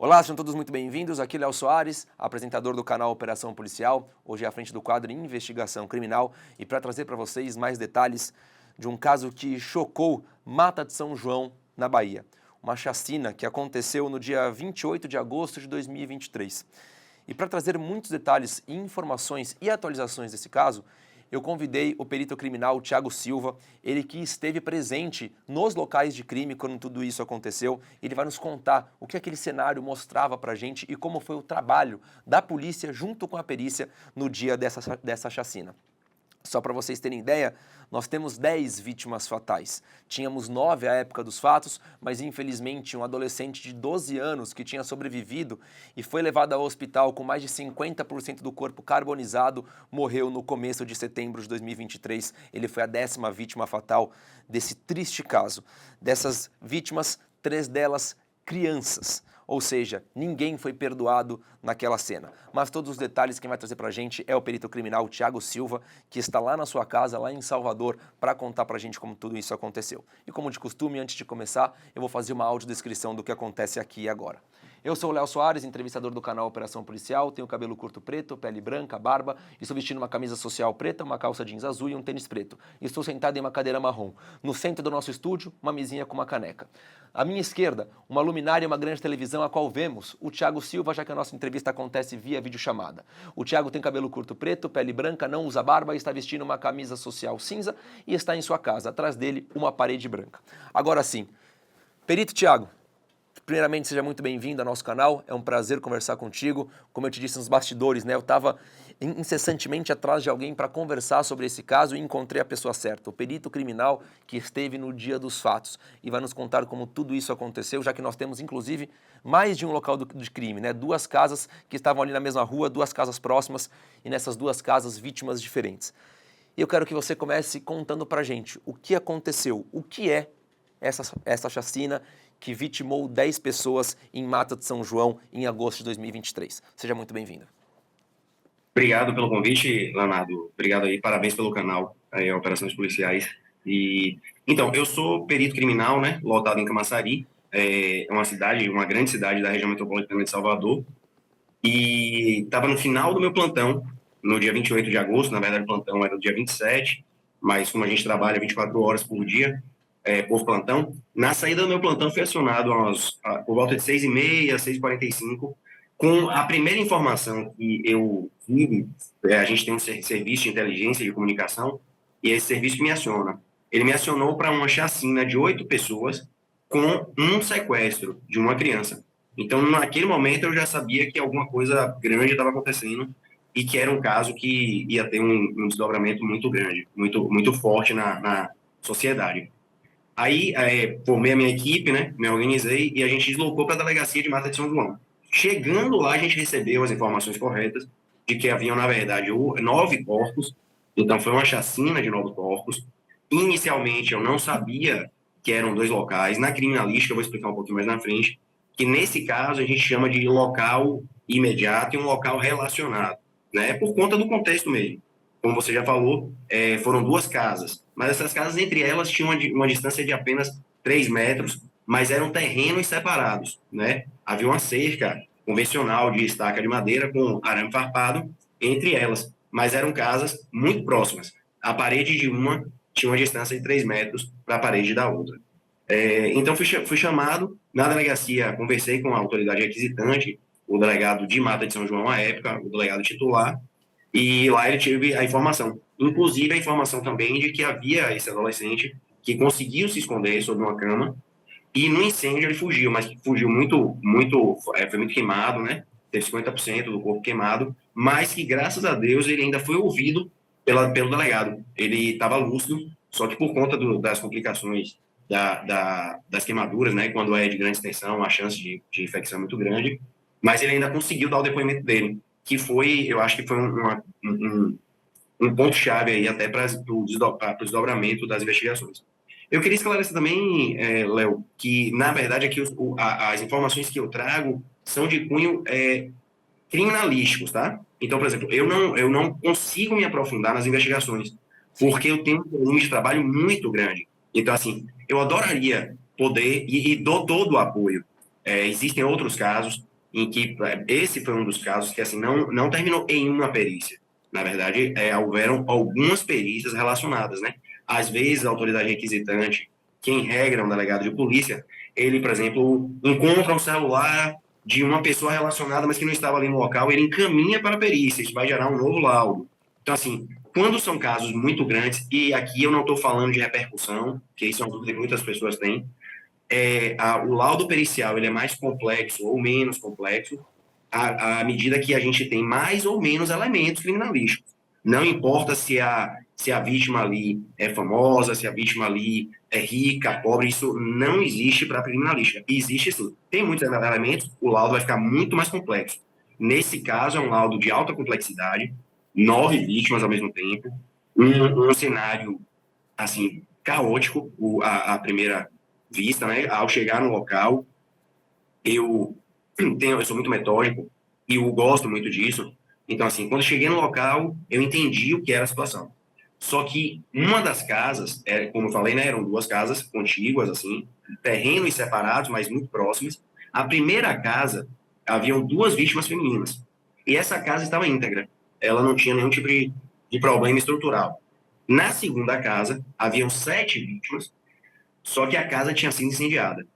Olá, sejam todos muito bem-vindos. Aqui é Léo Soares, apresentador do canal Operação Policial, hoje à frente do quadro Investigação Criminal e para trazer para vocês mais detalhes de um caso que chocou Mata de São João, na Bahia. Uma chacina que aconteceu no dia 28 de agosto de 2023. E para trazer muitos detalhes, informações e atualizações desse caso, eu convidei o perito criminal Thiago Silva, ele que esteve presente nos locais de crime quando tudo isso aconteceu. Ele vai nos contar o que aquele cenário mostrava pra gente e como foi o trabalho da polícia junto com a perícia no dia dessa chacina. Só para vocês terem ideia, nós temos 10 vítimas fatais. Tínhamos 9 à época dos fatos, mas infelizmente um adolescente de 12 anos que tinha sobrevivido e foi levado ao hospital com mais de 50% do corpo carbonizado, morreu no começo de setembro de 2023. Ele foi a 10ª vítima fatal desse triste caso. Dessas vítimas, 3 delas crianças. Ou seja, ninguém foi perdoado naquela cena. Mas todos os detalhes quem vai trazer pra gente é o perito criminal Thiago Silva, que está lá na sua casa, lá em Salvador, para contar pra gente como tudo isso aconteceu. E como de costume, antes de começar, eu vou fazer uma audiodescrição do que acontece aqui e agora. Eu sou o Léo Soares, entrevistador do canal Operação Policial, tenho cabelo curto preto, pele branca, barba, estou vestindo uma camisa social preta, uma calça jeans azul e um tênis preto. Estou sentado em uma cadeira marrom. No centro do nosso estúdio, uma mesinha com uma caneca. À minha esquerda, uma luminária e uma grande televisão a qual vemos o Thiago Silva, já que a nossa entrevista acontece via videochamada. O Thiago tem cabelo curto preto, pele branca, não usa barba, está vestindo uma camisa social cinza e está em sua casa. Atrás dele, uma parede branca. Agora sim, perito Thiago, primeiramente, seja muito bem-vindo ao nosso canal, é um prazer conversar contigo. Como eu te disse nos bastidores, né, eu estava incessantemente atrás de alguém para conversar sobre esse caso e encontrei a pessoa certa, o perito criminal que esteve no dia dos fatos e vai nos contar como tudo isso aconteceu, já que nós temos, inclusive, mais de um local de crime, né, 2 casas que estavam ali na mesma rua, 2 casas próximas e nessas 2 casas vítimas diferentes. E eu quero que você comece contando pra gente o que aconteceu, o que é essa chacina que vitimou 10 pessoas em Mata de São João em agosto de 2023. Seja muito bem-vindo. Obrigado pelo convite, Leonardo. Obrigado aí, parabéns pelo canal, aí, Operações Policiais. Então, eu sou perito criminal, né, lotado em Camaçari, é uma grande cidade da região metropolitana de Salvador, e estava no final do meu plantão, no dia 28 de agosto, na verdade o plantão era no dia 27, mas como a gente trabalha 24 horas por dia, por plantão, na saída do meu plantão fui acionado por volta de 6h30, 6h45, com a primeira informação que eu vi. A gente tem um serviço de inteligência de comunicação, e esse serviço me aciona. Ele me acionou para uma chacina de 8 pessoas com um sequestro de uma criança. Então, naquele momento, eu já sabia que alguma coisa grande estava acontecendo e que era um caso que ia ter um desdobramento muito grande, muito, muito forte na sociedade. Aí, formei a minha equipe, né, me organizei e a gente deslocou para a delegacia de Mata de São João. Chegando lá, a gente recebeu as informações corretas de que haviam, na verdade, 9 corpos. Então, foi uma chacina de 9 corpos. Inicialmente, eu não sabia que eram 2 locais. Na criminalística, eu vou explicar um pouquinho mais na frente, que nesse caso a gente chama de local imediato e um local relacionado, né, por conta do contexto mesmo. Como você já falou, foram 2 casas, mas essas casas, entre elas, tinham uma distância de apenas 3 metros, mas eram terrenos separados, né? Havia uma cerca convencional de estaca de madeira com arame farpado entre elas, mas eram casas muito próximas. A parede de uma tinha uma distância de 3 metros para a parede da outra. Então, fui chamado na delegacia, conversei com a autoridade requisitante, o delegado de Mata de São João à época, o delegado titular, e lá ele teve a informação, inclusive a informação também de que havia esse adolescente que conseguiu se esconder sob uma cama e no incêndio ele fugiu, mas fugiu foi muito queimado, né? Teve 50% do corpo queimado, mas que graças a Deus ele ainda foi ouvido pelo delegado. Ele estava lúcido, só que por conta das complicações das queimaduras, né? Quando é de grande extensão, a chance de infecção é muito grande, mas ele ainda conseguiu dar o depoimento dele, que foi, eu acho que foi um ponto-chave aí até para o desdobramento das investigações. Eu queria esclarecer também, Léo, que na verdade aqui as informações que eu trago são de cunho criminalísticos, tá? Então, por exemplo, eu não consigo me aprofundar nas investigações, porque eu tenho um volume de trabalho muito grande. Então, assim, eu adoraria poder, e dou todo o apoio. Existem outros casos, em que esse foi um dos casos que assim não terminou em uma perícia. Na verdade, houveram algumas perícias relacionadas, né? Às vezes, a autoridade requisitante, que em regra é um delegado de polícia, ele, por exemplo, encontra um celular de uma pessoa relacionada, mas que não estava ali no local, ele encaminha para a perícia, isso vai gerar um novo laudo. Então, assim, quando são casos muito grandes, e aqui eu não estou falando de repercussão, que isso é uma dúvida que muitas pessoas têm, o laudo pericial ele é mais complexo ou menos complexo à medida que a gente tem mais ou menos elementos criminalísticos. Não importa se a vítima ali é famosa, se a vítima ali é rica, pobre, isso não existe para a criminalística. Existe sim. Tem muitos elementos, o laudo vai ficar muito mais complexo. Nesse caso, é um laudo de alta complexidade, 9 vítimas ao mesmo tempo, um cenário, assim, caótico, a primeira vista, né? Ao chegar no local, eu sou muito metódico e eu gosto muito disso. Então, assim, quando eu cheguei no local, eu entendi o que era a situação. Só que uma das casas, como eu falei, né, eram duas casas contíguas, assim, terrenos separados, mas muito próximos. A primeira casa, haviam duas vítimas femininas. E essa casa estava íntegra. Ela não tinha nenhum tipo de problema estrutural. Na segunda casa, haviam 7 vítimas, só que a casa tinha sido incendiada.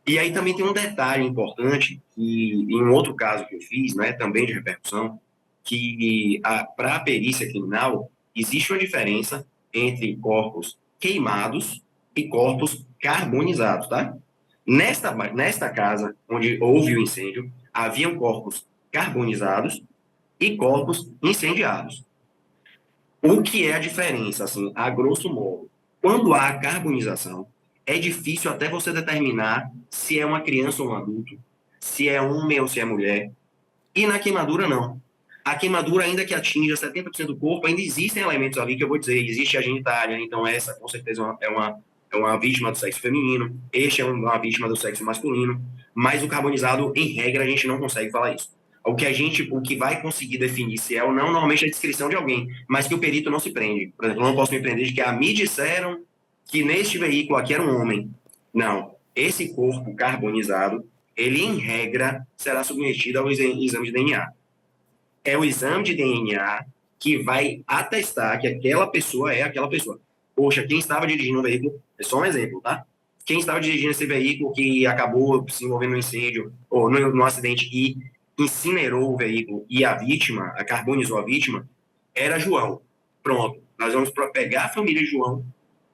E aí também tem um detalhe importante, que em um outro caso que eu fiz, né, também de repercussão, que para a perícia criminal existe uma diferença entre corpos queimados e corpos carbonizados, tá? Nesta casa, onde houve o incêndio, haviam corpos carbonizados e corpos incendiados. O que é a diferença, assim, a grosso modo? Quando há carbonização, é difícil até você determinar se é uma criança ou um adulto, se é homem ou se é mulher. E na queimadura, não. A queimadura, ainda que atinja 70% do corpo, ainda existem elementos ali que eu vou dizer. Existe a genitália, então essa com certeza é uma vítima do sexo feminino, este é uma vítima do sexo masculino, mas o carbonizado, em regra, a gente não consegue falar isso. O que vai conseguir definir se é ou não, normalmente é a descrição de alguém, mas que o perito não se prende. Por exemplo, eu não posso me prender de que me disseram que neste veículo aqui era um homem. Não. Esse corpo carbonizado, ele, em regra, será submetido ao exame de DNA. É o exame de DNA que vai atestar que aquela pessoa é aquela pessoa. Poxa, quem estava dirigindo o veículo, é só um exemplo, tá? Quem estava dirigindo esse veículo que acabou se envolvendo no incêndio ou no acidente e incinerou o veículo e a vítima, carbonizou a vítima, era João. Pronto. Nós vamos pegar a família de João,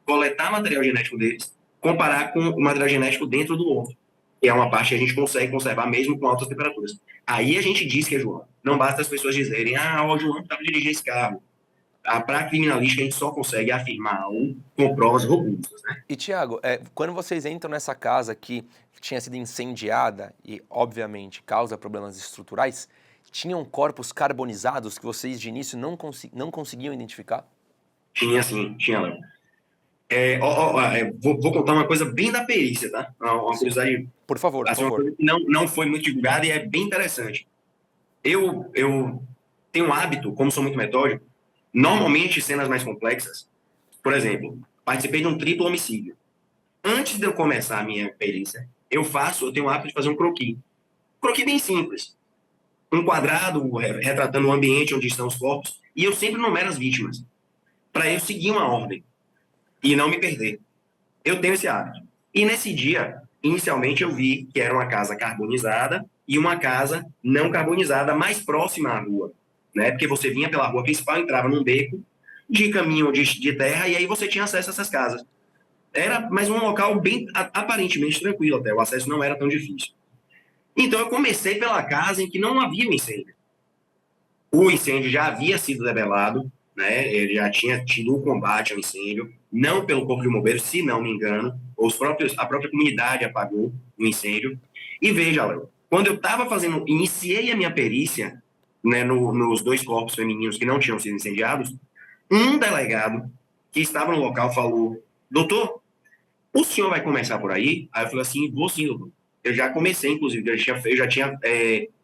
coletar material genético deles, comparar com o material genético dentro do ovo, que é uma parte que a gente consegue conservar mesmo com altas temperaturas. Aí a gente diz que é João. Não basta as pessoas dizerem, o João estava dirigindo esse carro. Para a criminalística, a gente só consegue afirmar algo com provas robustas, né? E, Tiago, quando vocês entram nessa casa que tinha sido incendiada e, obviamente, causa problemas estruturais, tinham corpos carbonizados que vocês, de início, não conseguiam identificar? Tinha, sim, tinha, Léo. Vou contar uma coisa bem da perícia, tá? Uma curiosidade, Por favor, por assim, uma favor. coisa que não foi muito divulgada e é bem interessante. Eu tenho um hábito, como sou muito metódico, normalmente cenas mais complexas, por exemplo, participei de um triplo homicídio. Antes de eu começar a minha perícia, eu tenho o hábito de fazer um croquis. Croquis bem simples. Um quadrado retratando o ambiente onde estão os corpos, e eu sempre numero as vítimas, para eu seguir uma ordem e não me perder. Eu tenho esse hábito. E nesse dia, inicialmente eu vi que era uma casa carbonizada e uma casa não carbonizada mais próxima à rua, né? Porque você vinha pela rua principal, entrava num beco de caminho de terra e aí você tinha acesso a essas casas. Era mais um local bem aparentemente tranquilo até, o acesso não era tão difícil. Então eu comecei pela casa em que não havia um incêndio. O incêndio já havia sido debelado, né? Ele já tinha tido o combate ao incêndio, não pelo Corpo de Bombeiros, se não me engano, a própria comunidade apagou o incêndio. E veja, Léo, quando eu estava iniciei a minha perícia, né, nos dois corpos femininos que não tinham sido incendiados, um delegado que estava no local falou: doutor, o senhor vai começar por aí? Aí eu falei assim: vou sim, doutor. Eu já comecei, inclusive, eu já tinha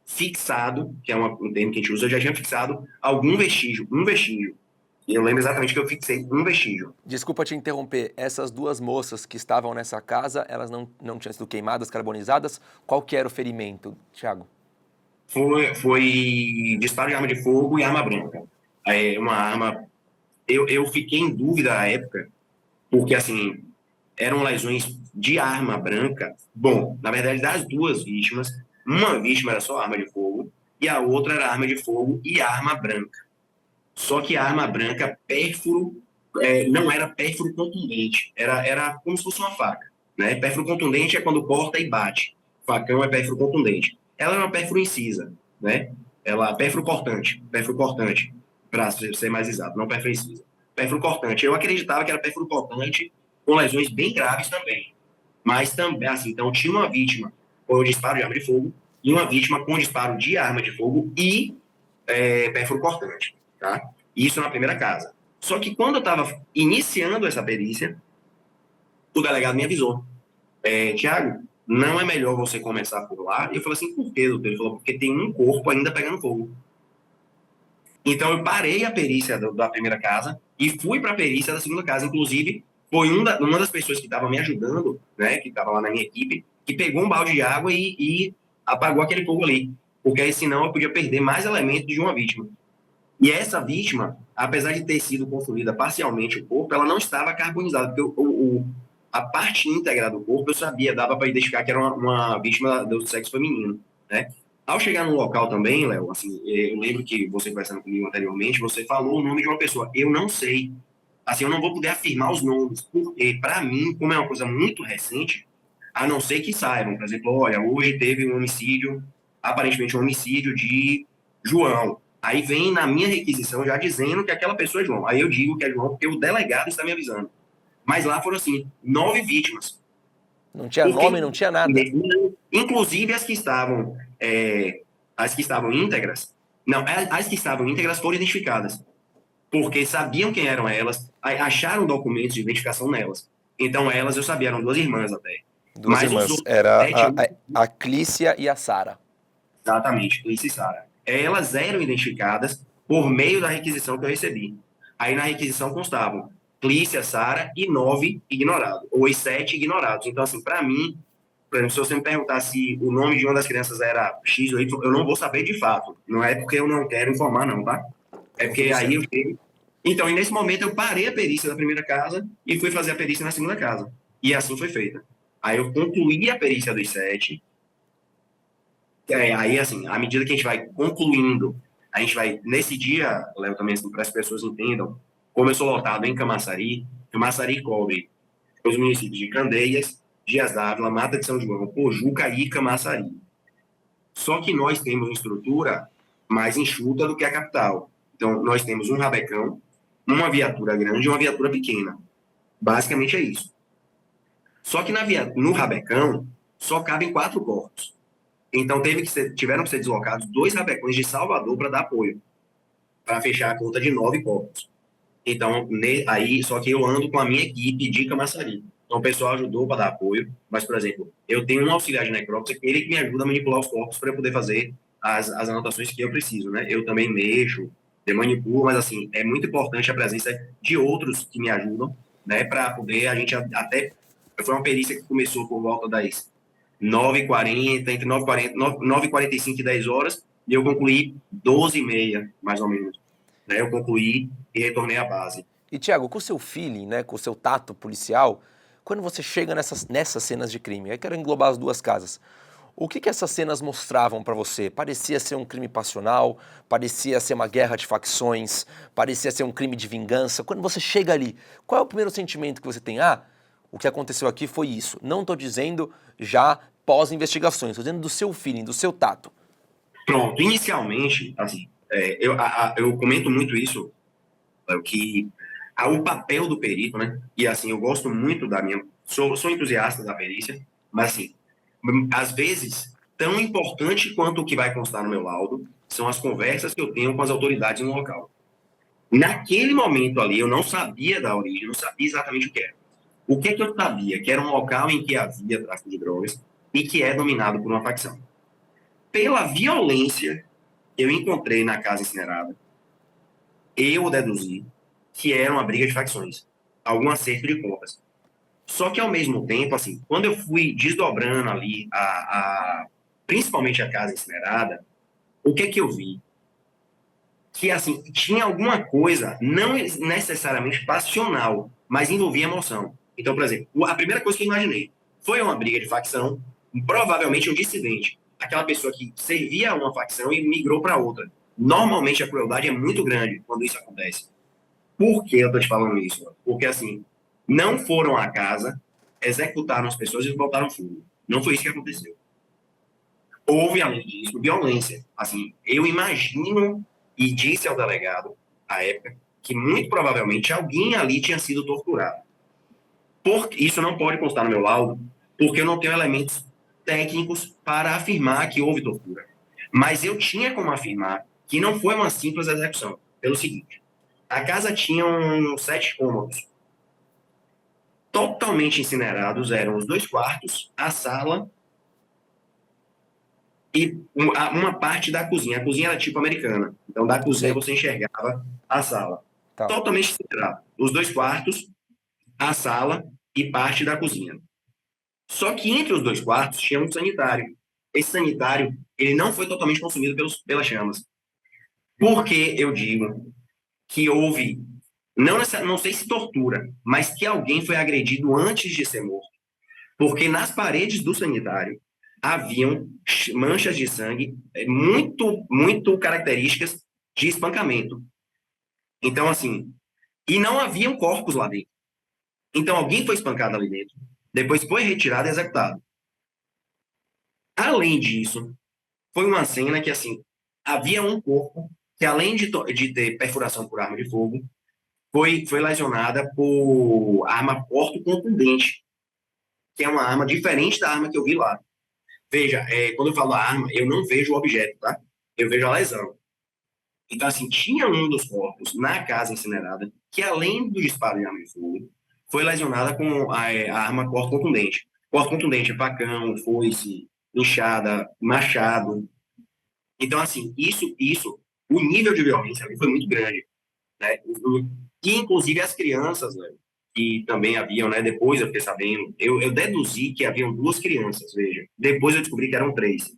fixado, que é um termo que a gente usa, eu já tinha fixado um vestígio. Eu lembro exatamente que eu fixei um vestígio. Desculpa te interromper, essas duas moças que estavam nessa casa, elas não tinham sido queimadas, carbonizadas? Qual que era o ferimento, Thiago? Foi disparo de arma de fogo e arma branca. Uma arma. Eu fiquei em dúvida à época, porque, assim, eram lesões de arma branca. Bom, na verdade, das duas vítimas, uma vítima era só arma de fogo e a outra era arma de fogo e arma branca. Só que a arma branca, pérfuro, não era pérfuro contundente, era como se fosse uma faca. Né? Pérfuro contundente é quando corta e bate. Facão é pérfuro contundente. Ela era uma pérfuro incisa, né? Pérfuro cortante, para ser mais exato, não pérfuro incisa. Pérfuro cortante. Eu acreditava que era pérfuro cortante com lesões bem graves também. Mas também, assim, então tinha uma vítima com o disparo de arma de fogo e uma vítima com disparo de arma de fogo e pérfuro cortante, tá? Isso na primeira casa. Só que quando eu estava iniciando essa perícia, o delegado me avisou. Tiago, não é melhor você começar por lá? E eu falei assim, por quê, doutor? Ele falou, porque tem um corpo ainda pegando fogo. Então eu parei a perícia da primeira casa e fui para a perícia da segunda casa. Inclusive, foi uma das pessoas que estava me ajudando, né, que estava lá na minha equipe, que pegou um balde de água e apagou aquele fogo ali. Porque aí, senão, eu podia perder mais elementos de uma vítima. E essa vítima, apesar de ter sido consumida parcialmente o corpo, ela não estava carbonizada, porque a parte íntegra do corpo eu sabia, dava para identificar que era uma vítima do sexo feminino, né? Ao chegar no local também, Léo, assim, eu lembro que você conversando comigo anteriormente, você falou o nome de uma pessoa. Eu não sei. Assim, eu não vou poder afirmar os nomes, porque, para mim, como é uma coisa muito recente, a não ser que saibam, por exemplo, olha, hoje teve um homicídio, aparentemente um homicídio de João. Aí vem na minha requisição já dizendo que aquela pessoa é João. Aí eu digo que é João porque o delegado está me avisando. Mas lá foram, assim, 9 vítimas. Não tinha Porque, nome, não tinha nada. inclusive as que estavam íntegras, não, as que estavam íntegras foram identificadas. Porque sabiam quem eram elas, acharam documentos de identificação nelas. Então elas, eu sabia, eram duas irmãs até. Duas Mas os irmãs, outros era 7, a Clícia e a Sara. exatamente, Cleice e Sara. Elas eram identificadas por meio da requisição que eu recebi. Aí na requisição constavam Clícia, Sara e 9 ignorados, ou os 7 ignorados. Então, assim, para mim, por exemplo, se você me perguntar se o nome de uma das crianças era X ou Y, eu não vou saber de fato. Não é porque eu não quero informar, não, tá? É Então, porque tudo aí eu certo. chego. Então, e nesse momento eu parei a perícia da primeira casa e fui fazer a perícia na segunda casa. E assim foi feita. Aí eu concluí a perícia dos 7. Aí, assim, à medida que a gente vai concluindo, a gente vai, nesse dia, Léo, também, assim, para as pessoas entendam, como eu sou lotado em Camaçari, Camaçari cobre os municípios de Candeias, Dias d'Ávila, Mata de São João, Pojuca e Camaçari. Só que nós temos uma estrutura mais enxuta do que a capital. Então, nós temos um rabecão, uma viatura grande e uma viatura pequena. Basicamente é isso. Só que no rabecão, só cabem 4 corpos. Então tiveram que ser deslocados 2 rabecões de Salvador para dar apoio, para fechar a conta de 9 corpos. Então, aí, só que eu ando com a minha equipe de Camaçari. Então, o pessoal ajudou para dar apoio, mas, por exemplo, eu tenho um auxiliar de necrópsia, ele que me ajuda a manipular os corpos para eu poder fazer as anotações que eu preciso, né? Eu também mexo, eu manipulo, mas, assim, é muito importante a presença de outros que me ajudam, né? Para poder a gente até... Foi uma perícia que começou por volta das 9h40, entre 9h40, 9h45 e 10 horas, e eu concluí 12h30, mais ou menos. Né? Eu concluí e retornei à base. E, Thiago, com o seu feeling, né, com o seu tato policial, quando você chega nessas cenas de crime, aí quero englobar as duas casas, o que essas cenas mostravam para você? Parecia ser um crime passional, parecia ser uma guerra de facções, parecia ser um crime de vingança. Quando você chega ali, qual é o primeiro sentimento que você tem? Ah, o que aconteceu aqui foi isso. Não estou dizendo já pós-investigações, estou dizendo do seu feeling, do seu tato. Pronto, inicialmente, assim, eu comento muito isso, que o papel do perito, né? E assim, eu gosto muito da minha. Sou entusiasta da perícia, mas assim, às vezes, tão importante quanto o que vai constar no meu laudo são as conversas que eu tenho com as autoridades no local. Naquele momento ali, eu não sabia da origem, não sabia exatamente o que era. O que eu sabia? Que era um local em que havia tráfico de drogas e que é dominado por uma facção. Pela violência que eu encontrei na casa incinerada, eu deduzi que era uma briga de facções, algum acerto de contas. Só que, ao mesmo tempo, assim, quando eu fui desdobrando ali, principalmente a casa incinerada, o que é que eu vi? Que, assim, tinha alguma coisa, não necessariamente passional, mas envolvia emoção. Então, por exemplo, a primeira coisa que eu imaginei foi uma briga de facção, provavelmente um dissidente. Aquela pessoa que servia a uma facção e migrou para outra. Normalmente a crueldade é muito grande quando isso acontece. Por que eu estou te falando isso? Porque, assim, não foram à casa, executaram as pessoas e botaram fogo. Não foi isso que aconteceu. Houve, além disso, violência. Assim, eu imagino e disse ao delegado, à época, que muito provavelmente alguém ali tinha sido torturado. Isso não pode constar no meu laudo, porque eu não tenho elementos técnicos para afirmar que houve tortura. Mas eu tinha como afirmar que não foi uma simples execução. Pelo seguinte, a casa tinha 7 cômodos. Totalmente incinerados eram os 2 quartos, a sala e uma parte da cozinha. A cozinha era tipo americana. Então, da cozinha você enxergava a sala. Tá. Totalmente incinerado. Os 2 quartos, a sala e parte da cozinha. Só que entre os 2 quartos tinha um sanitário. Esse sanitário, ele não foi totalmente consumido pelas chamas. Por que eu digo que houve, não sei se tortura, mas que alguém foi agredido antes de ser morto? Porque nas paredes do sanitário haviam manchas de sangue muito características de espancamento. Então, assim, e não haviam corpos lá dentro. Então, alguém foi espancado ali dentro, depois foi retirado e executado. Além disso, foi uma cena que, assim, havia um corpo que, além de ter perfuração por arma de fogo, foi lesionada por arma porto-contundente, que é uma arma diferente da arma que eu vi lá. Veja, quando eu falo arma, eu não vejo o objeto, tá? Eu vejo a lesão. Então, assim, tinha um dos corpos na casa incinerada que, além do disparo de arma de fogo, foi lesionada com a arma corto-contundente. Corto-contundente é facão, foice, enxada, machado. Então, assim, o nível de violência ali foi muito grande, né? E, inclusive, as crianças, né, que também haviam, né? Depois eu fiquei sabendo, eu deduzi que haviam 2 crianças, veja. Depois eu descobri que eram 3.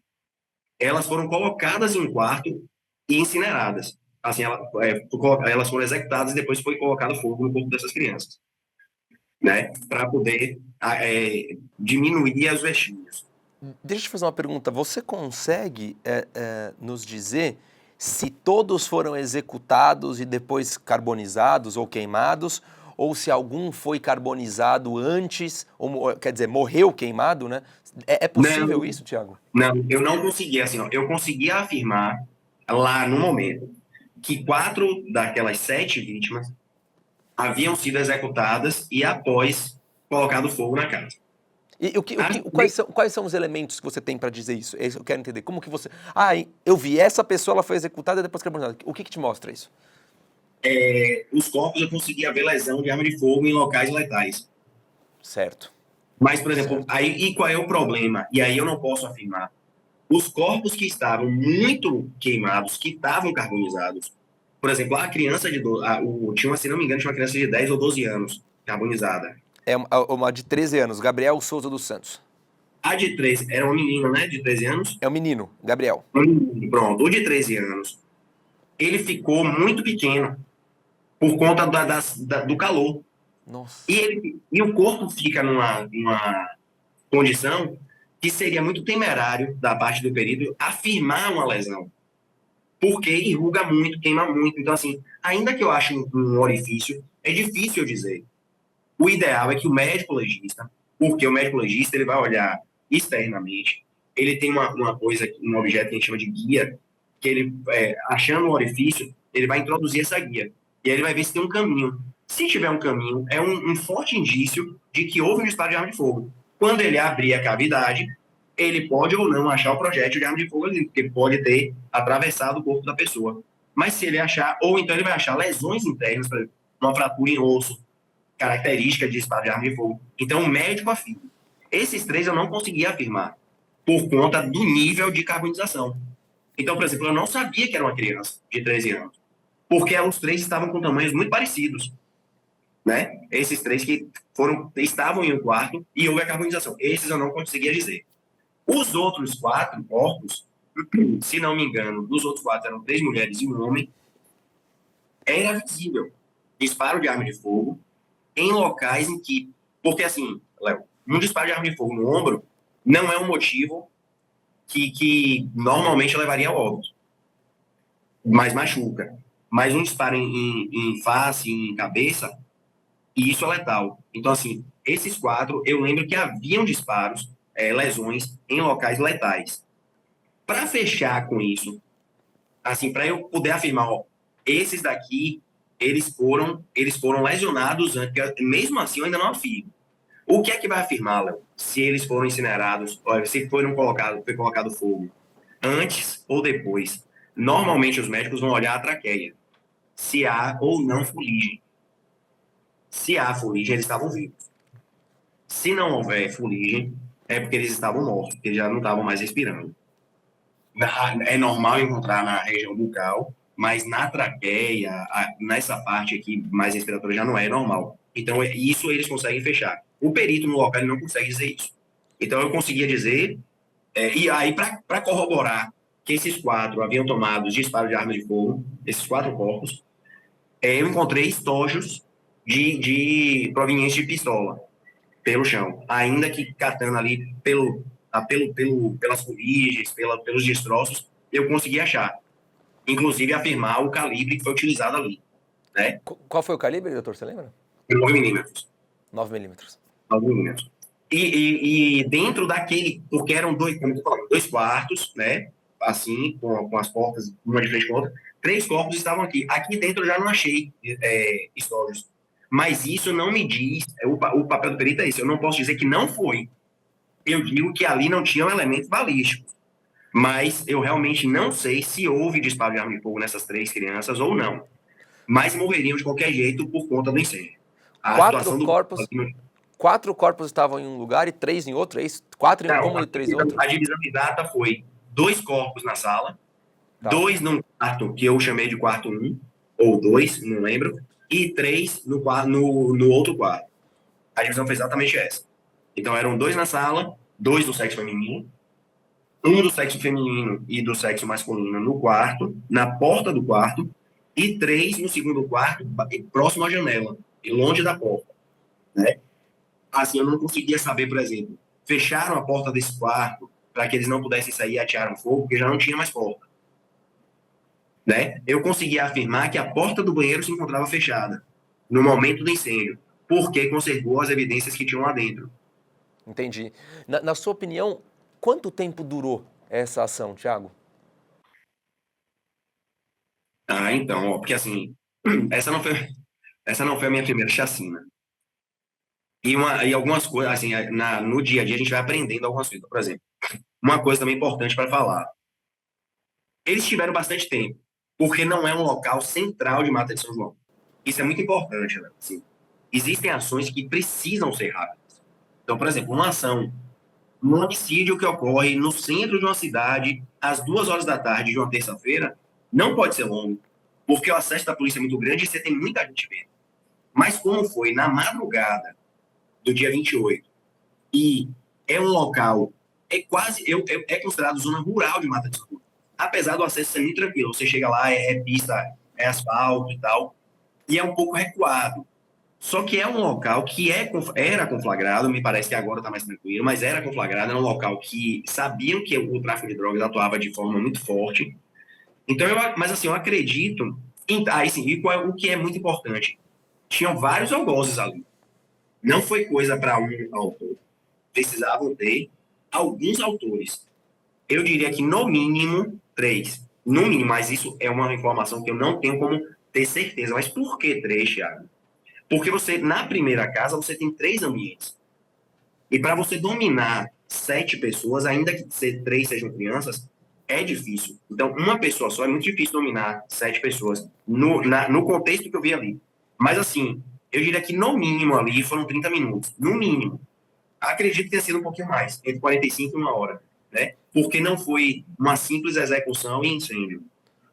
Elas foram colocadas em um quarto e incineradas. Assim, elas foram executadas e depois foi colocado fogo no corpo dessas crianças, né? Para poder diminuir as vestígios. Deixa eu te fazer uma pergunta. Você consegue nos dizer se todos foram executados e depois carbonizados ou queimados, ou se algum foi carbonizado antes, ou, quer dizer, morreu queimado, né? É possível não, isso, Tiago? Não, eu não consegui, assim, ó, eu conseguia afirmar lá no momento que 4 daquelas 7 vítimas haviam sido executadas e após colocado fogo na casa. E quais são os elementos que você tem para dizer isso? Eu quero entender. Como que você... eu vi, essa pessoa ela foi executada e depois carbonizada. O que te mostra isso? Os corpos eu conseguia ver lesão de arma de fogo em locais letais. Certo. Mas, por exemplo, e qual é o problema? E aí eu não posso afirmar. Os corpos que estavam muito queimados, que estavam carbonizados, por exemplo, a criança tinha, se não me engano, tinha uma criança de 10 ou 12 anos carbonizada. É uma de 13 anos, Gabriel Souza dos Santos. A de 13, era um menino, né, de 13 anos? É um menino, Gabriel. Pronto, o de 13 anos, ele ficou muito pequeno por conta do calor. Nossa. E o corpo fica numa condição que seria muito temerário da parte do perito afirmar uma lesão. Porque enruga muito, queima muito. Então, assim, ainda que eu ache um orifício, é difícil eu dizer. O ideal é que o médico legista, porque o médico legista ele vai olhar externamente, ele tem uma coisa, um objeto que a gente chama de guia, que ele, achando um orifício, ele vai introduzir essa guia. E aí ele vai ver se tem um caminho. Se tiver um caminho, é um forte indício de que houve um disparo de arma de fogo. Quando ele abrir a cavidade, ele pode ou não achar o projétil de arma de fogo ali, porque pode ter atravessado o corpo da pessoa. Mas se ele achar, ou então ele vai achar lesões internas, por exemplo, uma fratura em osso, característica de disparo de arma de fogo. Então o médico afirma. Esses 3 eu não conseguia afirmar, por conta do nível de carbonização. Então, por exemplo, eu não sabia que era uma criança de 13 anos. porque os três estavam com tamanhos muito parecidos, né? Esses três que estavam em um quarto e houve a carbonização. Esses eu não conseguia dizer. Os outros 4 corpos, se não me engano, dos outros 4 eram 3 mulheres e um homem, era visível disparo de arma de fogo em locais em que... Porque, assim, Léo, um disparo de arma de fogo no ombro não é um motivo que normalmente levaria a óbito, mas machuca. Mas um disparo em face, em cabeça, e isso é letal. Então, assim, esses 4, eu lembro que haviam disparos, lesões em locais letais. Para fechar com isso, assim, para eu poder afirmar, ó, esses daqui, eles foram lesionados antes, porque mesmo assim eu ainda não afirmo. O que é que vai afirmar, Léo? Se eles foram incinerados, se foi colocado fogo antes ou depois? Normalmente os médicos vão olhar a traqueia, se há ou não fuligem. Se há fuligem, eles estavam vivos. Se não houver fuligem, é porque eles estavam mortos, porque eles já não estavam mais respirando. É normal encontrar na região bucal, mas na traqueia, nessa parte aqui mais respiratória, já não é normal. Então, isso eles conseguem fechar. O perito no local ele não consegue dizer isso. Então, eu conseguia dizer, e aí, para corroborar que esses 4 haviam tomado disparo de arma de fogo, esses 4 corpos, eu encontrei estojos de provenientes de pistola pelo chão, ainda que catando ali pelas fuligens, pelos destroços, eu consegui achar. Inclusive afirmar o calibre que foi utilizado ali, né? Qual foi o calibre, doutor, você lembra? 9 milímetros. 9 milímetros. 9 milímetros. E dentro daquele, porque eram dois, como eu tô falando, 2 quartos, né? Assim, com as portas, uma de frente com a outra. 3 corpos estavam aqui. Aqui dentro eu já não achei estojos. Mas isso não me diz, o papel do perito é isso, eu não posso dizer que não foi. Eu digo que ali não tinham elementos balísticos. Mas eu realmente não sei se houve disparo de arma de fogo nessas 3 crianças ou não. Mas morreriam de qualquer jeito por conta do incêndio. A situação do... 4 corpos estavam em um lugar e 3 em outro, é isso? 4 em um cômodo e 3 em outro? A divisão de data foi 2 corpos na sala, Tá. 2 num quarto que eu chamei de quarto 1, ou 2, não lembro, e 3 no outro quarto. A divisão foi exatamente essa. Então eram 2 na sala, 2 do sexo feminino, 1 do sexo feminino e do sexo masculino no quarto, na porta do quarto, e 3 no segundo quarto, próximo à janela, e longe da porta, né? Assim, eu não conseguia saber, por exemplo, fecharam a porta desse quarto para que eles não pudessem sair e atearam fogo, porque já não tinha mais porta, né? Eu conseguia afirmar que a porta do banheiro se encontrava fechada no momento do incêndio, porque conservou as evidências que tinham lá dentro. Entendi. Na sua opinião, quanto tempo durou essa ação, Thiago? Então, porque assim, essa não foi a minha primeira chacina. E algumas coisas, assim, no dia a dia a gente vai aprendendo algumas coisas. Por exemplo, uma coisa também importante para falar. Eles tiveram bastante tempo, porque não é um local central de Mata de São João. Isso é muito importante, né? Assim, existem ações que precisam ser rápidas. Então, por exemplo, uma ação, um homicídio que ocorre no centro de uma cidade, às 2 horas da tarde de uma terça-feira, não pode ser longo, porque o acesso da polícia é muito grande e você tem muita gente vendo. Mas como foi na madrugada do dia 28, e é um local, é considerado zona rural de Mata de São João. Apesar do acesso ser muito tranquilo, você chega lá, é pista, é asfalto e tal, e é um pouco recuado. Só que é um local que era conflagrado, me parece que agora está mais tranquilo, mas era conflagrado, era um local que sabiam que o tráfico de drogas atuava de forma muito forte. Então, mas assim, eu acredito, sim, o que é muito importante, tinham vários algozes ali. Não foi coisa para um autor. Precisavam ter alguns autores. Eu diria que no mínimo 3. No mínimo, mas isso é uma informação que eu não tenho como ter certeza. Mas por que 3, Thiago? Porque você, na primeira casa, você tem 3 ambientes. E para você dominar 7 pessoas, ainda que 3 sejam crianças, é difícil. Então, uma pessoa só é muito difícil dominar 7 pessoas no contexto que eu vi ali. Mas assim, eu diria que no mínimo ali foram 30 minutos. No mínimo. Acredito que tenha sido um pouquinho mais, entre 45 e 1 hora, né? Porque não foi uma simples execução e incêndio.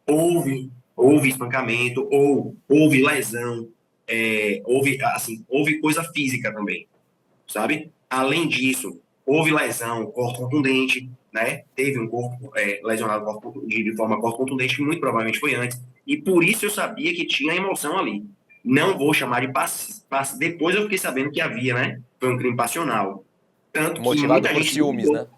Houve houve espancamento, ou houve lesão, houve coisa física também, sabe? Além disso, houve lesão, corpo contundente, né? Teve um corpo lesionado de forma corpo contundente, que muito provavelmente foi antes. E por isso eu sabia que tinha emoção ali. Não vou chamar de passe. Depois eu fiquei sabendo que havia, né? Foi um crime passional. Tanto que Motivado muita por gente ciúmes, duvidou. né?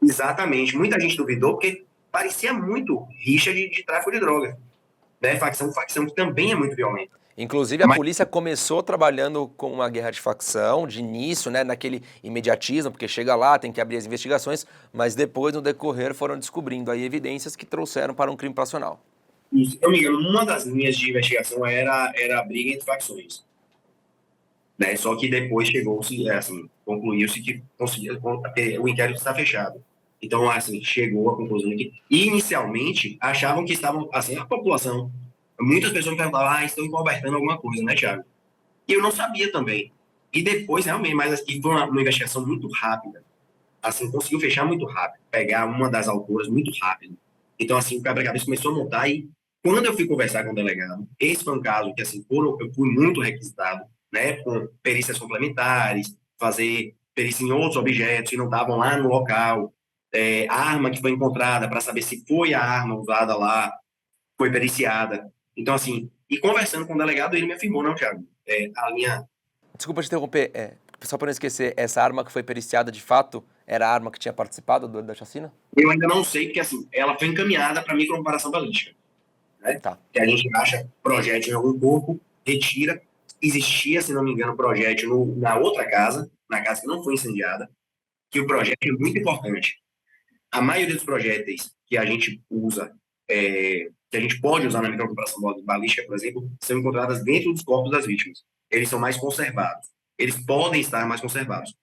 Exatamente. Muita gente duvidou porque parecia muito rixa de tráfico de drogas. Né? Facção com facção, que também é muito violenta. Inclusive, a Mas polícia começou trabalhando com uma guerra de facção, de início, né, naquele imediatismo, porque chega lá, tem que abrir as investigações, mas depois, no decorrer, foram descobrindo aí evidências que trouxeram para um crime passional. se eu não me engano, uma das linhas de investigação era a briga entre facções. Né? Só que depois chegou-se, assim, concluiu-se que o inquérito está fechado. Então, assim, chegou à conclusão que, inicialmente, achavam que estavam, assim, a população, muitas pessoas me perguntavam, estão encobertando alguma coisa, né, Thiago? E eu não sabia também. E depois, realmente, mas assim, foi uma investigação muito rápida. Assim, conseguiu fechar muito rápido, pegar uma das autoras muito rápido. Então, assim, o quebra-cabeça começou a montar e quando eu fui conversar com o delegado, esse foi um caso que, assim, eu fui muito requisitado, né, com perícias complementares, fazer perícia em outros objetos que não estavam lá no local, a arma que foi encontrada para saber se foi a arma usada lá, foi periciada. Então, assim, e conversando com o delegado, ele me afirmou, não, Thiago, a linha. Desculpa te interromper, só para não esquecer, essa arma que foi periciada, de fato, era a arma que tinha participado da chacina? Eu ainda não sei, porque, assim, ela foi encaminhada para microcomparação balística. Né? Tá. Que a gente acha projétil em algum corpo, retira. Existia, se não me engano, projétil na outra casa, na casa que não foi incendiada, que o projétil é muito importante. A maioria dos projéteis que a gente usa, que a gente pode usar na microcomparação balística, por exemplo, são encontradas dentro dos corpos das vítimas. Eles são mais conservados. Eles podem estar mais conservados.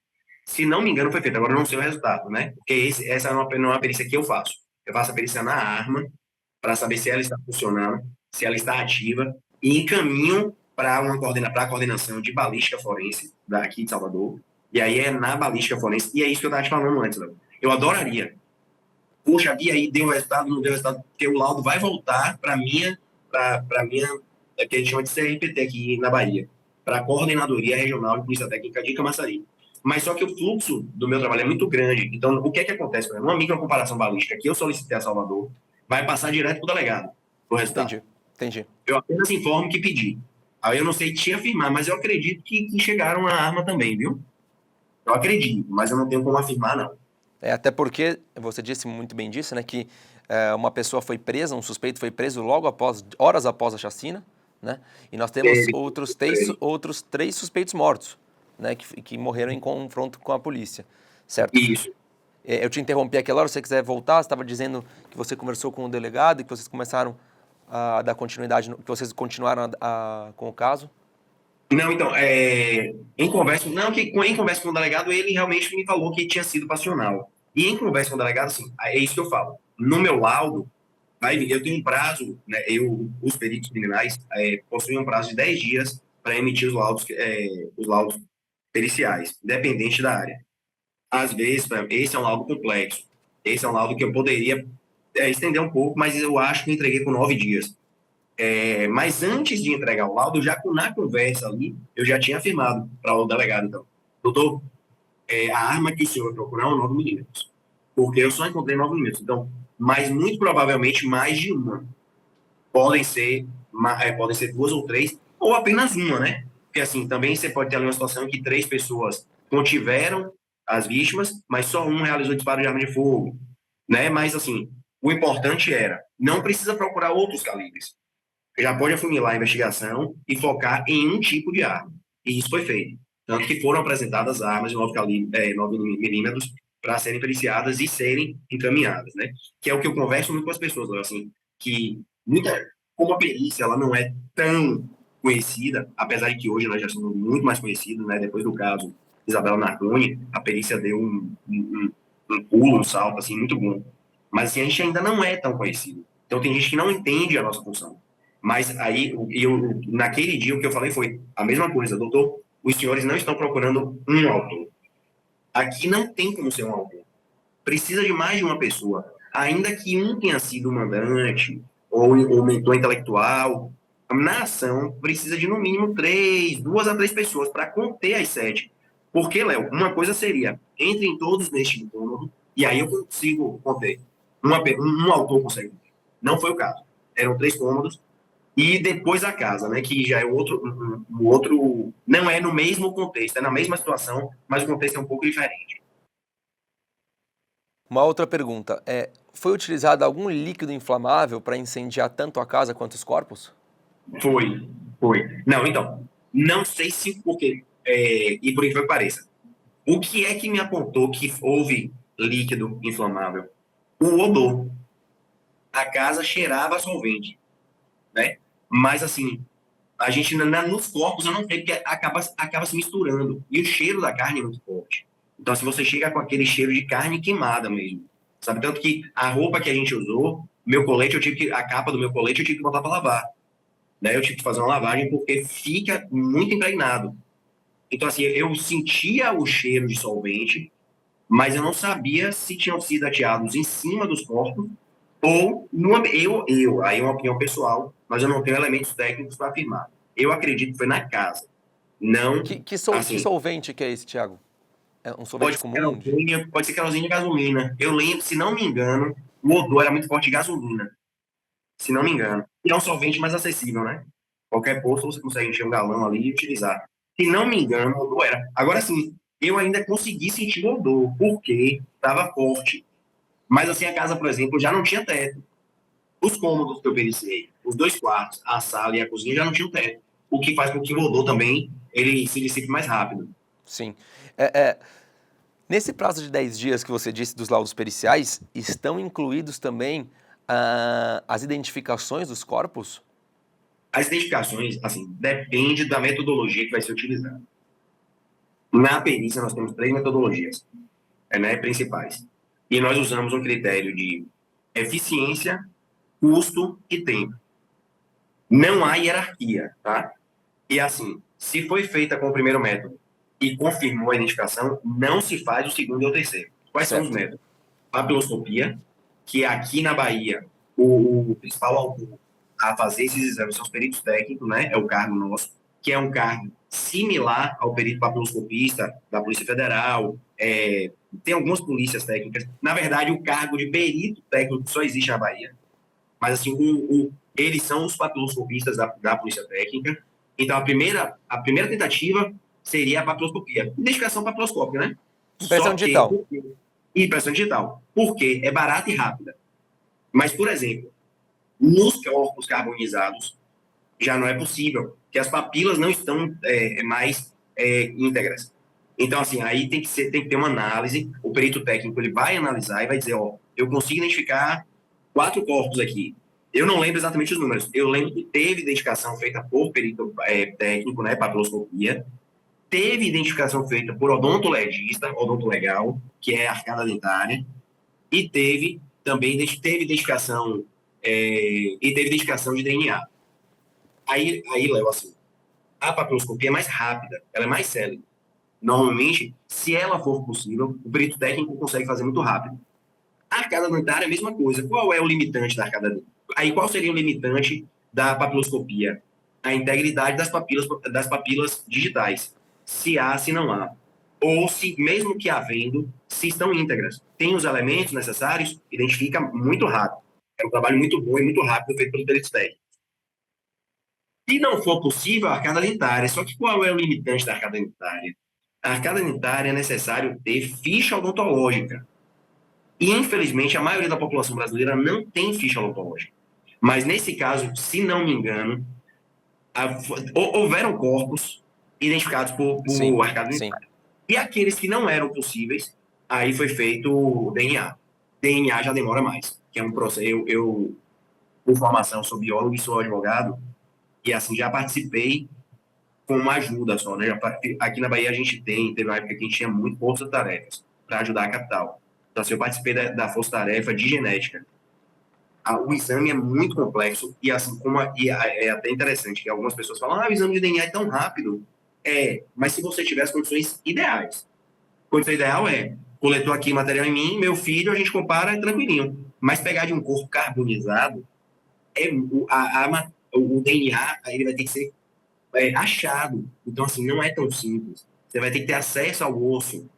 Se não me engano, foi feito. Agora eu não sei o resultado, né? Porque essa não é uma perícia que eu faço. Eu faço a perícia na arma, para saber se ela está funcionando, se ela está ativa, e encaminho para a coordenação de balística forense daqui de Salvador. E aí é na balística forense, e é isso que eu estava te falando antes, Léo. Eu adoraria. Puxa, e aí deu resultado, não deu resultado, porque o laudo vai voltar para minha, que a gente chama de CRPT aqui na Bahia, para a Coordenadoria Regional de Polícia Técnica de Camaçari. Mas só que o fluxo do meu trabalho é muito grande. Então, o que é que acontece? Uma microcomparação balística que eu solicitei a Salvador vai passar direto para o delegado, o resultado. Entendi. Eu apenas informo que pedi. Aí eu não sei te afirmar, mas eu acredito que chegaram a arma também, viu? Eu acredito, mas eu não tenho como afirmar, não. Até porque, você disse muito bem disso, né, que uma pessoa foi presa, um suspeito foi preso horas após a chacina, né, e nós temos outros três suspeitos mortos, né, que morreram em confronto com a polícia, certo? Isso. Eu te interrompi aquela hora, se você quiser voltar, você estava dizendo que você conversou com o delegado e que vocês começaram a dar continuidade, que vocês continuaram com o caso? Não, então, em conversa com o delegado, ele realmente me falou que tinha sido passional. E em conversa com o delegado, assim, é isso que eu falo. No meu laudo, eu tenho um prazo, né, os peritos criminais possuem um prazo de 10 dias para emitir os laudos periciais, independente da área. Às vezes, esse é um laudo complexo. Esse é um laudo que eu poderia estender um pouco, mas eu acho que entreguei com 9 dias. Mas antes de entregar o laudo, já na conversa ali, eu já tinha afirmado para o delegado, então, doutor, a arma que o senhor procurou é um 9 milímetros, porque eu só encontrei 9 milímetros. Então, mas muito provavelmente mais de uma. Podem ser duas ou três, ou apenas uma, né? Porque assim, também você pode ter ali uma situação em que 3 pessoas contiveram as vítimas, mas só um realizou disparo de arma de fogo, né? Mas assim, o importante não precisa procurar outros calibres. Já pode afunilar a investigação e focar em um tipo de arma. E isso foi feito. Tanto que foram apresentadas armas de 9 milímetros para serem periciadas e serem encaminhadas, né? Que é o que eu converso muito com as pessoas, assim, que como a perícia ela não é tão conhecida, apesar de que hoje nós já somos muito mais conhecidos, né? Depois do caso Isabela Marconi, a perícia deu um pulo, um salto, assim, muito bom. Mas assim, a gente ainda não é tão conhecido. Então tem gente que não entende a nossa função. Mas aí, naquele dia, o que eu falei foi a mesma coisa, doutor, os senhores não estão procurando um autor. Aqui não tem como ser um autor. Precisa de mais de uma pessoa. Ainda que um tenha sido o mandante, ou mentor intelectual. Na ação, precisa de no mínimo 2 a 3 pessoas para conter as 7. Porque, Léo, uma coisa seria, entrem todos neste cômodo, e aí eu consigo conter. Um autor consegue. Não foi o caso. Eram 3 cômodos, e depois a casa, né, que já é outro, não é no mesmo contexto, é na mesma situação, mas o contexto é um pouco diferente. Uma outra pergunta, foi utilizado algum líquido inflamável para incendiar tanto a casa quanto os corpos? Foi. Não, então, não sei se porque, e por incrível que pareça, o que é que me apontou que houve líquido inflamável? O odor. A casa cheirava a solvente, né? Mas assim, a gente nos corpos eu não sei porque acaba se misturando. E o cheiro da carne é muito forte. Então, se você chega com aquele cheiro de carne queimada mesmo, sabe? Tanto que a roupa que a gente usou, meu colete, a capa do meu colete eu tive que botar para lavar. Né? Eu tive que fazer uma lavagem porque fica muito impregnado. Então, assim, eu sentia o cheiro de solvente, mas eu não sabia se tinham sido ateados em cima dos corpos ou aí é uma opinião pessoal, mas eu não tenho elementos técnicos para afirmar. Eu acredito que foi na casa. Não, Que assim, solvente que é esse, Thiago? É um pode sorvete ser comum? querosene, pode ser querosene e gasolina. Eu lembro, se não me engano, o odor era muito forte de gasolina, se não me engano. E é um solvente mais acessível, né? Qualquer posto você consegue encher um galão ali e utilizar. Se não me engano, o odor era. Agora sim, eu ainda consegui sentir o odor, porque estava forte. Mas assim, a casa, por exemplo, já não tinha teto. Os cômodos que eu periciei, os 2 quartos, a sala e a cozinha já não tinham teto. O que faz com que o odor também ele se dissipe mais rápido. Sim. Nesse prazo de 10 dias que você disse dos laudos periciais, estão incluídos também as identificações dos corpos? As identificações, assim, depende da metodologia que vai ser utilizada. Na perícia, nós temos 3 metodologias, né, principais. E nós usamos um critério de eficiência, custo e tempo. Não há hierarquia, tá? E assim, se foi feita com o primeiro método e confirmou a identificação, não se faz o segundo e o terceiro. Quais são os Certo. métodos? Papiloscopia, que aqui na Bahia, o principal autor a fazer esses exames são os peritos técnicos, né? É o cargo nosso, que é um cargo similar ao perito papiloscopista da Polícia Federal. Tem algumas polícias técnicas. Na verdade, o cargo de perito técnico só existe na Bahia. Mas, assim, eles são os papiloscopistas da Polícia Técnica. Então, a primeira tentativa seria a papiloscopia. Identificação papiloscópica, né? Impressão Só que... digital. E impressão digital. Por quê? É barata e rápida. Mas, por exemplo, nos corpos carbonizados, já não é possível, que as papilas não estão mais íntegras. Então, assim, aí tem que ter uma análise, o perito técnico ele vai analisar e vai dizer, ó, eu consigo identificar 4 corpos aqui. Eu não lembro exatamente os números. Eu lembro que teve identificação feita por perito técnico, né, papiloscopia, teve identificação feita por odontologista, odontolegal, que é a arcada dentária, e teve identificação de DNA. Aí, Léo, assim, a papiloscopia é mais rápida, ela é mais célere. Normalmente, se ela for possível, o perito técnico consegue fazer muito rápido. A arcada dentária é a mesma coisa. Qual é o limitante da arcada dentária? Aí, qual seria o limitante da papiloscopia? A integridade das papilas digitais. Se há, se não há. Ou se, mesmo que havendo, se estão íntegras. Tem os elementos necessários, identifica muito rápido. É um trabalho muito bom e muito rápido feito pelo perito técnico. Se não for possível, a arcada dentária. Só que qual é o limitante da arcada dentária? A arcada dentária é necessário ter ficha odontológica. E, infelizmente, a maioria da população brasileira não tem ficha odontológica. Mas, nesse caso, se não me engano, houveram corpos identificados por Sim, arcada sim. dentária. E aqueles que não eram possíveis, aí foi feito o DNA. DNA já demora mais, que é um processo. Por formação, sou biólogo e sou advogado, e assim, já participei com uma ajuda só, né? Aqui na Bahia a gente teve uma época que a gente tinha muito força-tarefas para ajudar a capital. Então, assim, eu participei da força-tarefa de genética. O exame é muito complexo e, assim, é até interessante que algumas pessoas falam, o exame de DNA é tão rápido. Mas se você tiver as condições ideais. A condição ideal coletou aqui material em mim, meu filho, a gente compara, é tranquilinho. Mas pegar de um corpo carbonizado, O DNA ele vai ter que ser achado. Então, assim, não é tão simples. Você vai ter que ter acesso ao osso,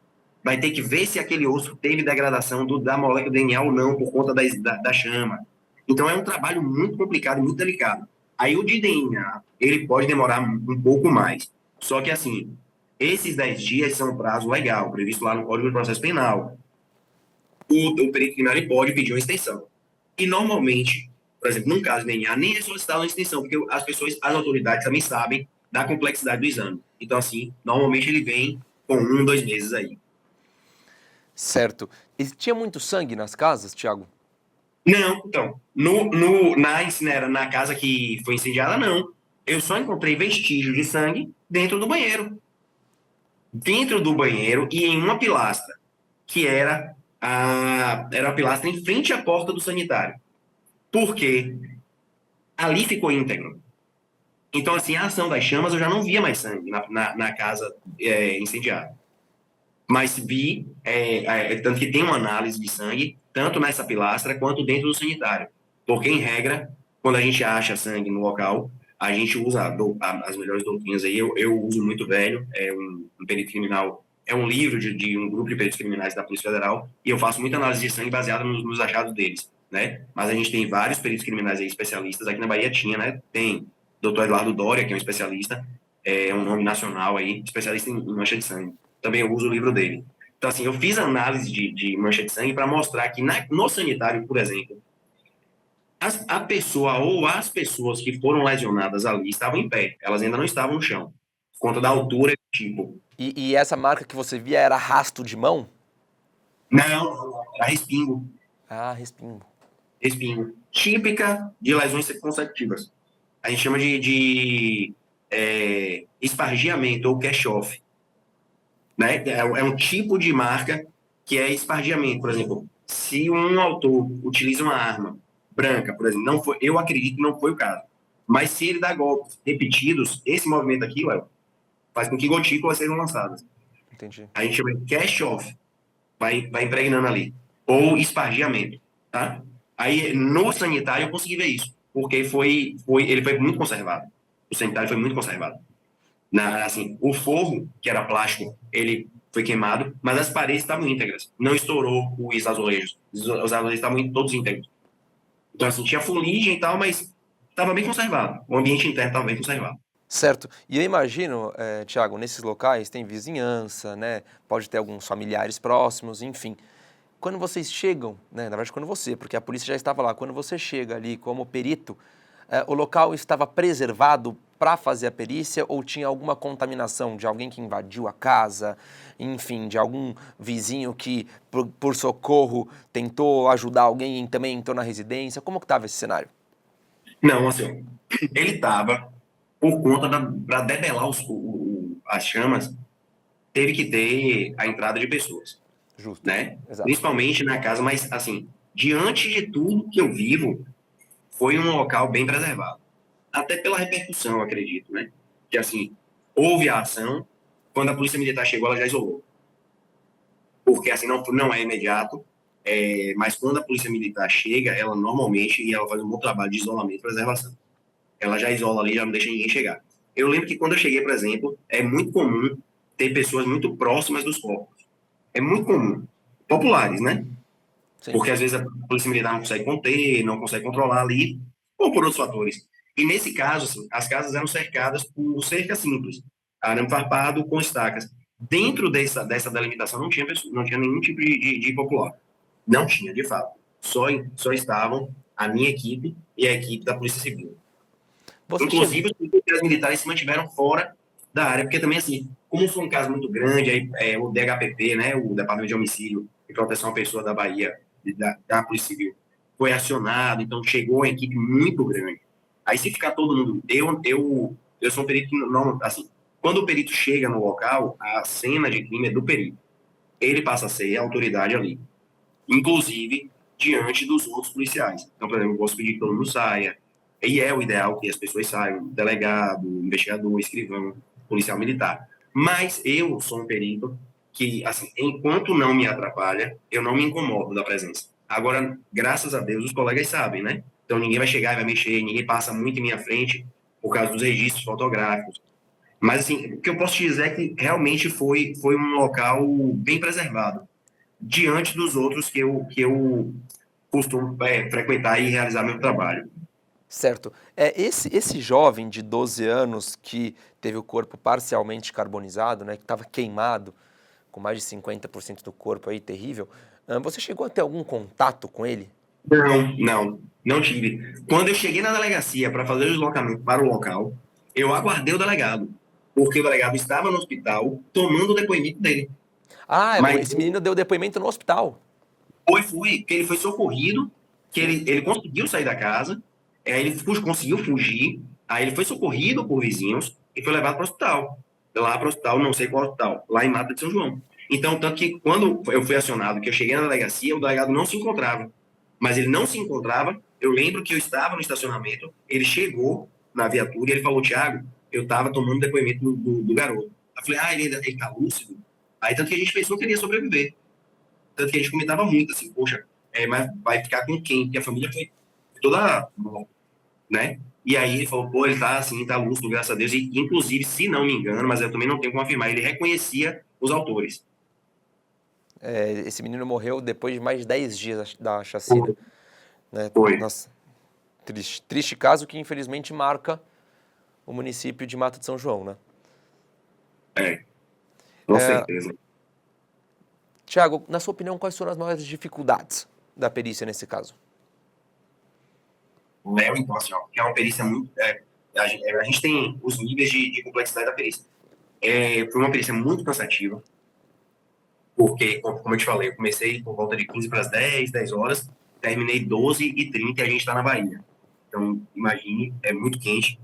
vai ter que ver se aquele osso teve degradação da molécula do DNA ou não, por conta da chama. Então, é um trabalho muito complicado e muito delicado. Aí, o de DNA, ele pode demorar um pouco mais. Só que, assim, esses 10 dias são um prazo legal, previsto lá no Código de Processo Penal. O perito criminal ele pode pedir uma extensão. E, normalmente, por exemplo, num caso de DNA, nem é solicitado uma extensão, porque as autoridades também sabem da complexidade do exame. Então, assim, normalmente ele vem com 1, 2 meses aí. Certo. E tinha muito sangue nas casas, Thiago? Não, então, na casa que foi incendiada, não. Eu só encontrei vestígios de sangue dentro do banheiro. Dentro do banheiro e em uma pilastra, que era a pilastra em frente à porta do sanitário. Porque ali ficou íntegro. Então, assim, a ação das chamas, eu já não via mais sangue na casa incendiada. Mas vi, tanto que tem uma análise de sangue, tanto nessa pilastra quanto dentro do sanitário. Porque, em regra, quando a gente acha sangue no local, a gente usa as melhores doutrinas aí. Eu uso muito velho, um perito criminal, é um livro de um grupo de peritos criminais da Polícia Federal, e eu faço muita análise de sangue baseada nos achados deles, né? Mas a gente tem vários peritos criminais aí, especialistas. Aqui na Bahia tinha, né? Tem Dr. Eduardo Doria, que é um especialista, é um nome nacional aí, especialista em mancha de sangue. Também eu uso o livro dele. Então, assim, eu fiz análise de mancha de sangue para mostrar que no sanitário, por exemplo, a pessoa ou as pessoas que foram lesionadas ali estavam em pé, elas ainda não estavam no chão, por conta da altura e do tipo. E essa marca que você via era rastro de mão? Não, era respingo, Ah, respingo. respingo. Típica de lesões consecutivas. A gente chama de espargiamento ou cash-off, né? É um tipo de marca que é espargiamento. Por exemplo, se um autor utiliza uma arma branca, por exemplo, não foi, eu acredito que não foi o caso. Mas se ele dá golpes repetidos, esse movimento aqui, Léo, faz com que gotículas sejam lançadas. Entendi. A gente chama de cash off, vai impregnando ali. Ou espargiamento, tá? Aí, no sanitário, eu consegui ver isso, porque ele foi muito conservado. O sanitário foi muito conservado. Assim, o forro, que era plástico, ele foi queimado, mas as paredes estavam íntegras. Não estourou os azulejos. Os azulejos estavam todos íntegros. Então, assim, tinha fuligem e tal, mas estava bem conservado. O ambiente interno estava bem conservado. Certo. E eu imagino, Thiago, nesses locais tem vizinhança, né? Pode ter alguns familiares próximos, enfim. Quando vocês chegam, né? Na verdade, quando você, porque a polícia já estava lá, quando você chega ali como perito, o local estava preservado para fazer a perícia ou tinha alguma contaminação de alguém que invadiu a casa, enfim, de algum vizinho que, por socorro, tentou ajudar alguém e também entrou na residência? Como que estava esse cenário? Não, assim, ele estava, por conta para debelar as chamas, teve que ter a entrada de pessoas, Justo. né? Exato. Principalmente na casa, mas, assim, diante de tudo que eu vivo, foi um local bem preservado. Até pela repercussão, eu acredito, né? Que, assim, houve a ação, quando a polícia militar chegou, ela já isolou. Porque, assim, não é imediato, mas quando a polícia militar chega, ela normalmente, e ela faz um bom trabalho de isolamento e preservação. Ela já isola ali, já não deixa ninguém chegar. Eu lembro que quando eu cheguei, por exemplo, é muito comum ter pessoas muito próximas dos corpos. É muito comum. Populares, né? Sim. Porque às vezes a polícia militar não consegue conter, não consegue controlar ali, ou por outros fatores. E nesse caso, assim, as casas eram cercadas por cerca simples, arame farpado com estacas. Dentro dessa delimitação não tinha nenhum tipo de popular. Não tinha, de fato. Só estavam a minha equipe e a equipe da Polícia Civil. Você chegou. Inclusive, os policiais militares se mantiveram fora da área, porque também, assim, como foi um caso muito grande, aí, o DHPP, né, o Departamento de Homicídio e Proteção à Pessoa da Bahia, da Polícia Civil, foi acionado, então chegou uma equipe muito grande. Aí, se ficar todo mundo. Eu sou um perito que não. Assim, quando o perito chega no local, a cena de crime é do perito. Ele passa a ser a autoridade ali, inclusive diante dos outros policiais. Então, por exemplo, eu posso pedir que todo mundo saia, e é o ideal que as pessoas saiam, delegado, investigador, escrivão, policial militar. Mas eu sou um perito que, assim, enquanto não me atrapalha, eu não me incomodo da presença. Agora, graças a Deus, os colegas sabem, né? Então ninguém vai chegar e vai mexer, ninguém passa muito em minha frente por causa dos registros fotográficos. Mas assim, o que eu posso te dizer é que realmente foi um local bem preservado, diante dos outros que eu costumo frequentar e realizar meu trabalho. Certo. Esse jovem de 12 anos que teve o corpo parcialmente carbonizado, né, que estava queimado, com mais de 50% do corpo aí, terrível, você chegou a ter algum contato com ele? Não tive. Quando eu cheguei na delegacia para fazer o deslocamento para o local, eu aguardei o delegado, porque o delegado estava no hospital tomando o depoimento dele. Ah, Mas esse menino deu depoimento no hospital. que ele foi socorrido, que ele conseguiu sair da casa, aí ele conseguiu fugir, aí ele foi socorrido por vizinhos e foi levado para o hospital. Lá para o hospital, não sei qual hospital, lá em Mata de São João. Então, tanto que quando eu fui acionado, que eu cheguei na delegacia, o delegado não se encontrava. Mas ele não se encontrava, eu lembro que eu estava no estacionamento, ele chegou na viatura e ele falou, Thiago, eu estava tomando depoimento do garoto. Eu falei, ele tá lúcido? Aí tanto que a gente pensou que ele ia sobreviver. Tanto que a gente comentava muito, assim, poxa, mas vai ficar com quem? Porque a família foi toda, né? E aí ele falou, pô, ele tá assim, tá lúcido, graças a Deus. E, inclusive, se não me engano, mas eu também não tenho como afirmar, ele reconhecia os autores. Esse menino morreu depois de mais de 10 dias da chacina, né? Foi, Nossa, triste caso que infelizmente marca o município de Mata de São João, né? é, com certeza. Tiago, na sua opinião, quais foram as maiores dificuldades da perícia nesse caso? Léo, então, assim, ó, que é uma perícia muito. A gente tem os níveis de complexidade da perícia. Foi uma perícia muito cansativa, porque, como eu te falei, eu comecei por volta de 15 para as 10 horas, terminei 12h30 e a gente está na Bahia. Então, imagine, é muito quente,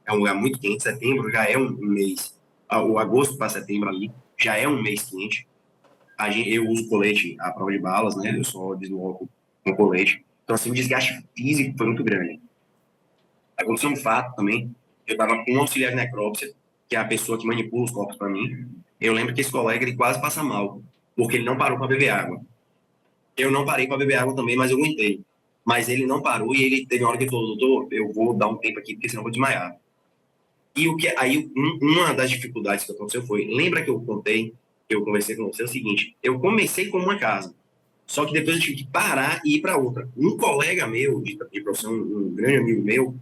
é um lugar muito quente. Setembro já é um mês, o agosto para setembro ali já é um mês quente. Eu uso colete à prova de balas, né? Eu só desloco com colete. Então, assim, o desgaste físico foi muito grande. Aconteceu um fato também, eu estava com um auxiliar de necrópsia, que é a pessoa que manipula os corpos para mim. Eu lembro que esse colega ele quase passa mal, porque ele não parou para beber água. Eu não parei para beber água também, mas eu aguentei. Mas ele não parou e ele teve uma hora que ele falou, doutor, eu vou dar um tempo aqui, porque senão eu vou desmaiar. E uma das dificuldades que aconteceu foi, lembra que eu contei, que eu conversei com você, é o seguinte, eu comecei com uma casa, só que depois eu tive que parar e ir para outra. Um colega meu, de profissão, um grande amigo meu,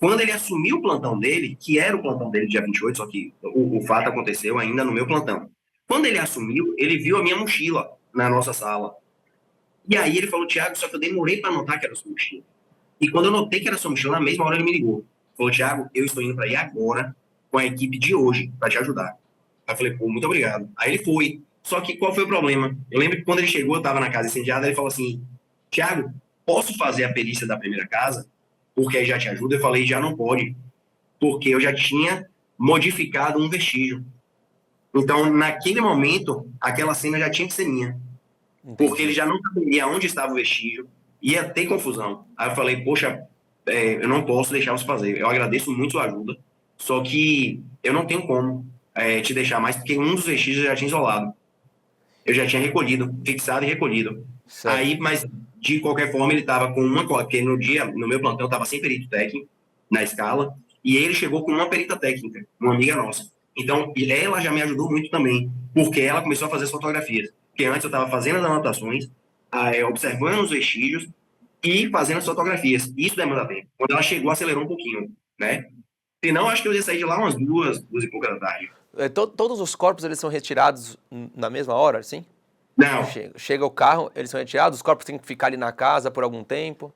quando ele assumiu o plantão dele, que era o plantão dele dia 28, só que o fato aconteceu ainda no meu plantão. Quando ele assumiu, ele viu a minha mochila na nossa sala. E aí ele falou, Thiago, só que eu demorei para notar que era sua mochila. E quando eu notei que era sua mochila, na mesma hora ele me ligou. Falou, Thiago, eu estou indo para ir agora com a equipe de hoje para te ajudar. Aí eu falei, pô, muito obrigado. Aí ele foi. Só que qual foi o problema? Eu lembro que quando ele chegou, eu estava na casa incendiada, ele falou assim, Thiago, posso fazer a perícia da primeira casa? Porque aí já te ajuda. Eu falei, já não pode, porque eu já tinha modificado um vestígio. Então, naquele momento, aquela cena já tinha que ser minha, porque ele Entendi. já não sabia onde estava o vestígio, ia ter confusão. Aí eu falei, poxa, eu não posso deixar você fazer. Eu agradeço muito sua ajuda, só que eu não tenho como te deixar mais, porque um dos vestígios eu já tinha isolado. Eu já tinha recolhido, fixado e recolhido. Certo. Aí, mas de qualquer forma, ele estava com uma, porque no dia, no meu plantão, estava sem perito técnico na escala, e ele chegou com uma perita técnica, uma amiga nossa. Então, ela já me ajudou muito também, porque ela começou a fazer as fotografias. Porque antes eu estava fazendo as anotações, observando os vestígios e fazendo as fotografias. Isso demanda tempo. Quando ela chegou, acelerou um pouquinho, né? Senão, acho que eu ia sair de lá umas 2 e pouca da tarde. Todos os corpos eles são retirados na mesma hora, sim? Não, Chega o carro, eles são retirados, os corpos têm que ficar ali na casa por algum tempo.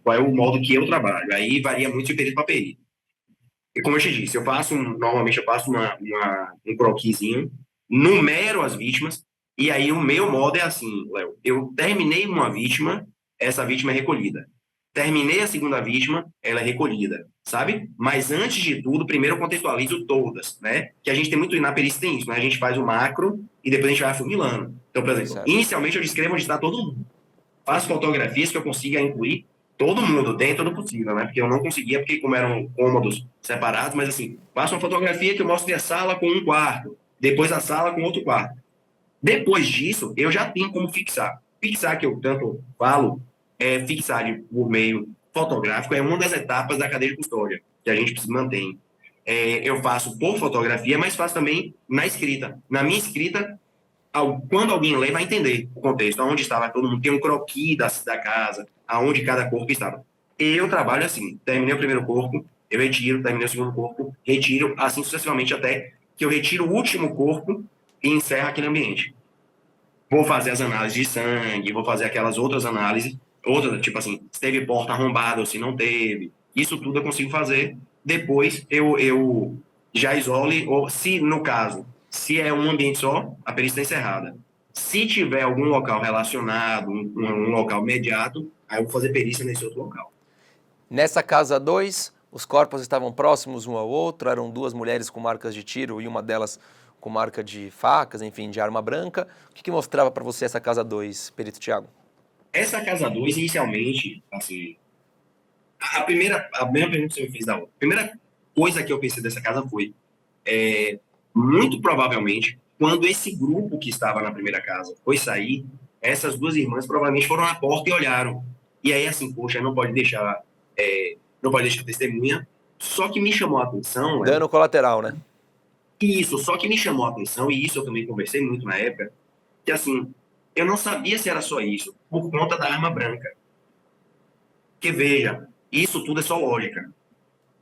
qual é o modo que eu trabalho? Aí varia muito de perito para perito. E como eu te disse, normalmente eu faço um croquisinho, numero as vítimas, e aí o meu modo é assim, Léo, eu terminei uma vítima, essa vítima é recolhida. Terminei a segunda vítima, ela é recolhida, sabe? Mas antes de tudo, primeiro eu contextualizo todas, né? Que a gente tem muito, na perícia tem isso, né? A gente faz o macro e depois a gente vai afunilando. Então, por exemplo, Certo. inicialmente eu descrevo onde está todo mundo. Faço fotografias que eu consiga incluir todo mundo dentro do possível, né? Porque eu não conseguia, porque como eram cômodos separados, mas assim, faço uma fotografia que eu mostre a sala com um quarto, depois a sala com outro quarto. Depois disso, eu já tenho como fixar. Fixar, que eu tanto falo, é fixar por meio fotográfico é uma das etapas da cadeia de custódia que a gente mantém. Eu faço por fotografia, mas faço também na escrita. Na minha escrita, quando alguém lê, vai entender o contexto, aonde estava todo mundo, tem um croquis da casa, aonde cada corpo estava. Eu trabalho assim, terminei o primeiro corpo, eu retiro, terminei o segundo corpo, retiro, assim sucessivamente até que eu retiro o último corpo e encerro aquele ambiente. Vou fazer as análises de sangue, vou fazer aquelas outras análises, outras, tipo assim, se teve porta arrombada ou se não teve. Isso tudo eu consigo fazer. Depois eu já isole, ou se no caso, se é um ambiente só, a perícia está encerrada. Se tiver algum local relacionado, um local imediato, aí eu vou fazer perícia nesse outro local. Nessa casa 2, os corpos estavam próximos um ao outro, eram duas mulheres com marcas de tiro e uma delas com marca de facas, enfim, de arma branca. O que mostrava para você essa casa 2, perito Tiago? Essa casa 2 inicialmente, assim, a primeira pergunta que você me fez da outra, a primeira coisa que eu pensei dessa casa foi, muito provavelmente, quando esse grupo que estava na primeira casa foi sair, essas duas irmãs provavelmente foram na porta e olharam. E aí, assim, poxa, não pode deixar testemunha. Só que me chamou a atenção, Dano colateral, né? isso, só que me chamou a atenção, e isso eu também conversei muito na época, que assim, eu não sabia se era só isso, por conta da arma branca. Porque veja, isso tudo é só lógica.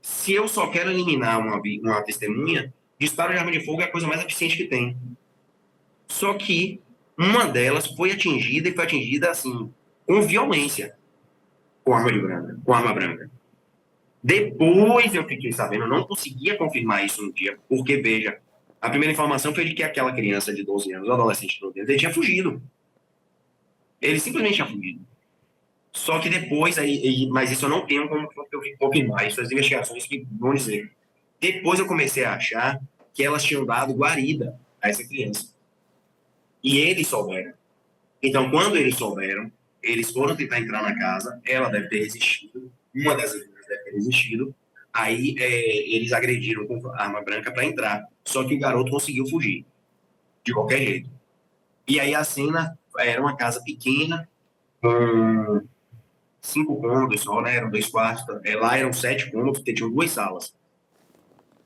Se eu só quero eliminar uma testemunha, disparo de arma de fogo é a coisa mais eficiente que tem. Só que uma delas foi atingida e foi atingida assim, com violência, com arma branca. Depois eu fiquei sabendo, eu não conseguia confirmar isso no dia, porque veja, a primeira informação foi de que aquela criança de 12 anos, o adolescente de 12 anos, ele tinha fugido. Ele simplesmente tinha fugido. Só que depois, mas isso eu não tenho como confirmar, isso as investigações que vão dizer. Depois eu comecei a achar que elas tinham dado guarida a essa criança. E eles souberam. Então, quando eles souberam, eles foram tentar entrar na casa, ela deve ter resistido, uma das irmãs deve ter resistido, aí eles agrediram com arma branca para entrar. Só que o garoto conseguiu fugir, de qualquer jeito. E aí a cena era uma casa pequena, com 5 cômodos só, né? Eram 2 quartos. Lá eram 7 cômodos, porque tinham 2 salas.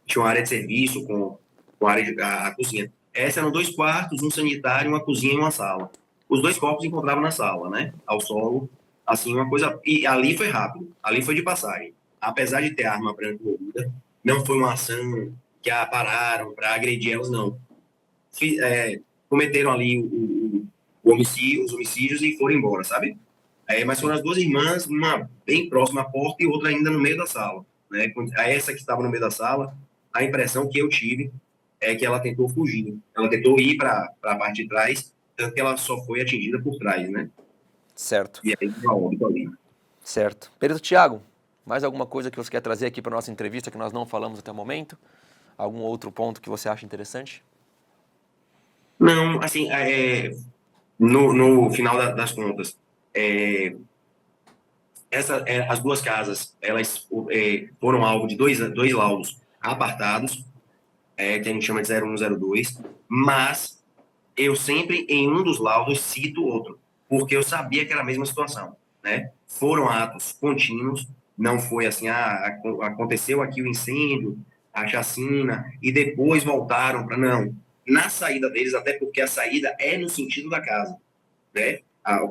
Tinha uma área de serviço com área de a cozinha. Essa eram 2 quartos, um sanitário, uma cozinha e uma sala. Os 2 corpos se encontravam na sala, né? Ao solo, assim, uma coisa... E ali foi rápido, ali foi de passagem. Apesar de ter arma branca envolvida, não foi uma ação que a pararam para agredir elas, não. Cometeram ali os homicídios e foram embora, sabe? Mas foram as duas irmãs, uma bem próxima à porta e outra ainda no meio da sala. Né? Essa que estava no meio da sala, a impressão que eu tive é que ela tentou fugir. Ela tentou ir para a parte de trás, tanto que ela só foi atingida por trás, né? Certo. E aí, uma óbito ali. Certo. Perito Tiago, mais alguma coisa que você quer trazer aqui para a nossa entrevista que nós não falamos até o momento? Algum outro ponto que você acha interessante? Não, assim, no final das contas, as duas casas, elas foram alvo de dois laudos apartados, que a gente chama de 01 e 02, mas eu sempre, em um dos laudos, cito outro, porque eu sabia que era a mesma situação, né? Foram atos contínuos, não foi assim, aconteceu aqui o incêndio, a chacina, e depois voltaram para... Não, na saída deles, até porque a saída é no sentido da casa, né?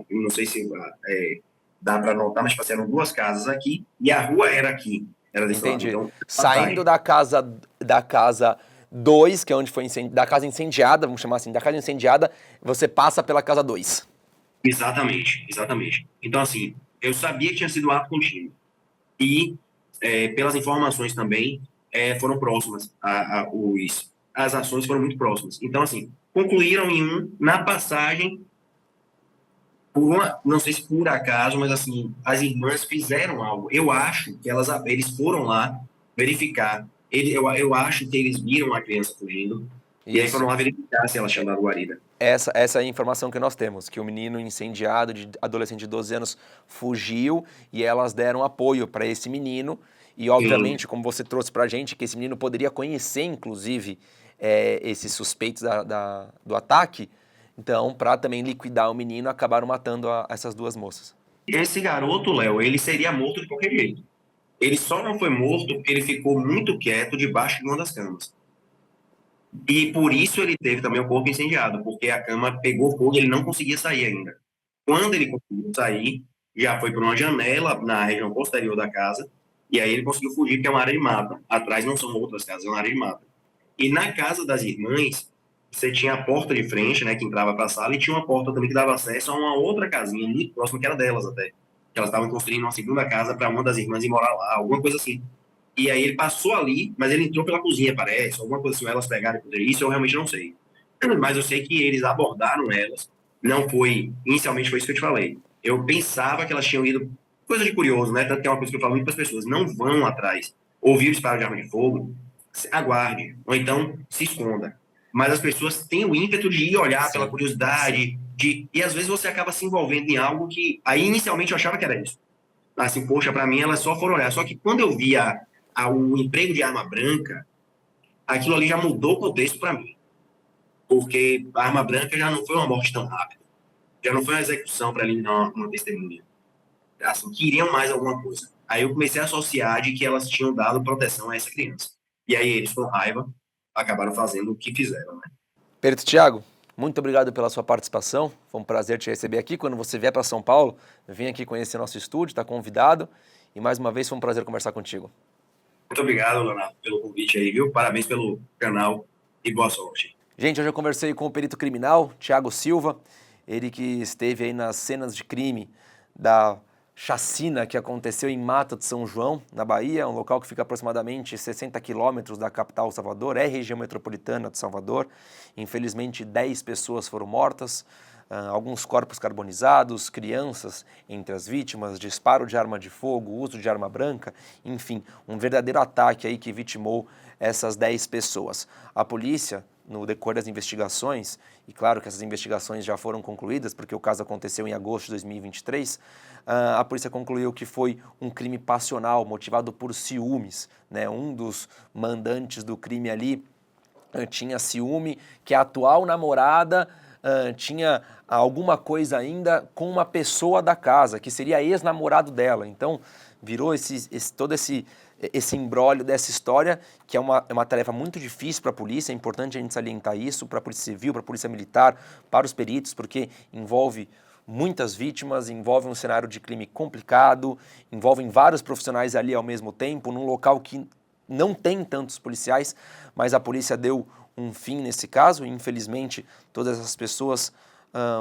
Não sei se dá para notar, mas eram 2 casas aqui, e a rua era aqui, era desse lado. Entendi. Então, Saindo da casa 2, que é onde foi da casa incendiada, vamos chamar assim, da casa incendiada, você passa pela casa 2. Exatamente, exatamente. Então, assim, eu sabia que tinha sido ato contínuo. E, pelas informações também, foram próximas. As ações foram muito próximas. Então, assim, concluíram em na passagem, não sei se por acaso, mas, assim, as irmãs fizeram algo. Eu acho que eles foram lá verificar. Eu acho que eles viram a criança fugindo. E aí Isso. foram lá verificar se ela tinha dado guarida. Essa é a informação que nós temos, que o menino incendiado, de adolescente de 12 anos, fugiu e elas deram apoio para esse menino. E, obviamente, como você trouxe para a gente, que esse menino poderia conhecer, inclusive, esses suspeitos do ataque. Então, para também liquidar o menino, acabaram matando essas duas moças. Esse garoto, Léo, ele seria morto de qualquer jeito. Ele só não foi morto porque ele ficou muito quieto debaixo de uma das camas. E por isso ele teve também o corpo incendiado, porque a cama pegou fogo e ele não conseguia sair ainda. Quando ele conseguiu sair, já foi por uma janela na região posterior da casa, e aí ele conseguiu fugir, porque é uma área de mata. Atrás não são outras casas, é uma área de mata. E na casa das irmãs, você tinha a porta de frente, né, que entrava para a sala, e tinha uma porta também que dava acesso a uma outra casinha, muito próxima, que era delas até. Que elas estavam construindo uma segunda casa para uma das irmãs ir morar lá, alguma coisa assim. E aí ele passou ali, mas ele entrou pela cozinha, parece, alguma coisa assim, elas pegaram isso, eu realmente não sei. Mas eu sei que eles abordaram elas, não foi, inicialmente foi isso que eu te falei. Eu pensava que elas tinham ido, coisa de curioso, né? Tanto que é uma coisa que eu falo muito para as pessoas, não vão atrás. Ouvir o disparo de arma de fogo, aguarde, ou então se esconda. Mas as pessoas têm o ímpeto de ir olhar pela Sim, curiosidade, e às vezes você acaba se envolvendo em algo que, aí inicialmente eu achava que era isso. Assim, poxa, para mim elas só foram olhar. Só que quando eu via o emprego de arma branca, aquilo ali já mudou o contexto para mim. Porque a arma branca já não foi uma morte tão rápida. Já não foi uma execução para eliminar uma testemunha. Assim, queriam mais alguma coisa. Aí eu comecei a associar de que elas tinham dado proteção a essa criança. E aí eles, com raiva, acabaram fazendo o que fizeram, né? Perito Thiago, muito obrigado pela sua participação. Foi um prazer te receber aqui. Quando você vier para São Paulo, vem aqui conhecer nosso estúdio, está convidado. E mais uma vez foi um prazer conversar contigo. Muito obrigado, Leonardo, pelo convite aí, viu? Parabéns pelo canal e boa sorte. Gente, hoje eu conversei com o perito criminal, Thiago Silva, ele que esteve aí nas cenas de crime da chacina que aconteceu em Mata de São João, na Bahia, um local que fica aproximadamente 60 quilômetros da capital Salvador, é região metropolitana de Salvador. Infelizmente, 10 pessoas foram mortas, alguns corpos carbonizados, crianças entre as vítimas, disparo de arma de fogo, uso de arma branca, enfim, um verdadeiro ataque aí que vitimou essas 10 pessoas. A polícia, no decorrer das investigações, e claro que essas investigações já foram concluídas, porque o caso aconteceu em agosto de 2023, a polícia concluiu que foi um crime passional, motivado por ciúmes, né? Um dos mandantes do crime ali tinha ciúme, que a atual namorada tinha alguma coisa ainda com uma pessoa da casa, que seria ex-namorado dela. Então, virou todo esse imbróglio dessa história, que é uma tarefa muito difícil para a polícia. É importante a gente salientar isso, para a Polícia Civil, para a Polícia Militar, para os peritos, porque envolve muitas vítimas, envolve um cenário de crime complicado, envolvem vários profissionais ali ao mesmo tempo, num local que não tem tantos policiais, mas a polícia deu um fim nesse caso e, infelizmente, todas essas pessoas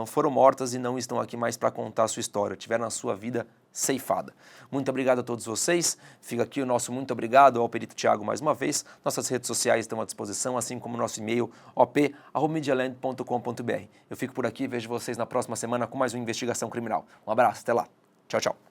foram mortas e não estão aqui mais para contar a sua história, tiveram a sua vida ceifada. Muito obrigado a todos vocês, fica aqui o nosso muito obrigado ao perito Thiago mais uma vez, nossas redes sociais estão à disposição, assim como o nosso e-mail op@medialand.com.br. Eu fico por aqui, vejo vocês na próxima semana com mais uma investigação criminal. Um abraço, até lá, tchau, tchau.